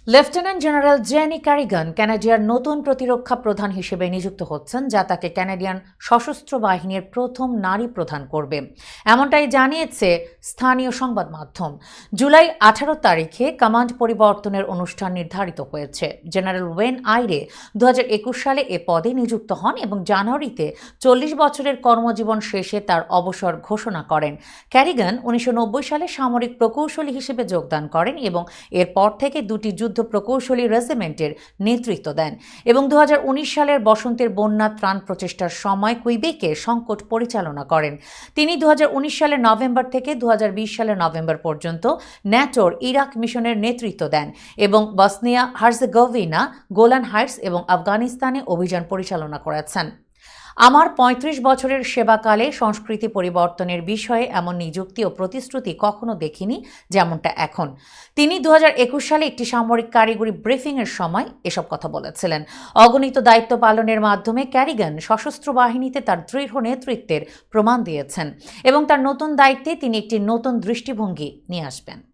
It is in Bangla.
লেফটেন্যান্ট জেনারেল জেনি ক্যারিগান কানাডিয়ার নতুন প্রতিরক্ষা প্রধান হিসেবে নিযুক্ত হচ্ছেন, যা তাকে কানাডিয়ান সশস্ত্র বাহিনীর প্রথম নারী প্রধান করবে, এমনটাই জানিয়েছে স্থানীয় সংবাদ মাধ্যম। জুলাই 18 তারিখে কমান্ড পরিবর্তনের অনুষ্ঠান নির্ধারিত হয়েছে। জেনারেল ওয়েন আইরে 2021 সালে এ পদে নিযুক্ত হন এবং জানুয়ারিতে 40 বছরের কর্মজীবন শেষে তার অবসর ঘোষণা করেন। ক্যারিগান 1990 সালে সামরিক প্রকৌশলী হিসেবে যোগদান করেন এবং এরপর থেকে দুটি যুদ্ধ প্রকৌশলী রেজিমেন্টের নেতৃত্ব দেন এবং 2019 সালের বসন্তের বন্যা ত্রাণ প্রচেষ্টার সময় কুইবেকে সংকট পরিচালনা করেন। তিনি 2019 সালের নভেম্বর থেকে 2020 সালের নভেম্বর পর্যন্ত ন্যাটোর ইরাক মিশনের নেতৃত্ব দেন এবং বসনিয়া হার্জেগোভিনা, গোলান হাইটস এবং আফগানিস্তানে অভিযান পরিচালনা করেছেন। আমার 35 বছরের সেবাকালে সংস্কৃতি পরিবর্তনের বিষয়ে এমন নিযুক্তি ও প্রতিশ্রুতি কখনো দেখিনি যেমনটা এখন। তিনি 2021 সালে একটি সামরিক কারিগরি ব্রিফিংয়ের সময় এসব কথা বলেছিলেন। অগণিত দায়িত্ব পালনের মাধ্যমে ক্যারিগান সশস্ত্র বাহিনীতে তার দৃঢ় নেতৃত্বের প্রমাণ দিয়েছেন এবং তার নতুন দায়িত্বে তিনি একটি নতুন দৃষ্টিভঙ্গি নিয়ে আসবেন।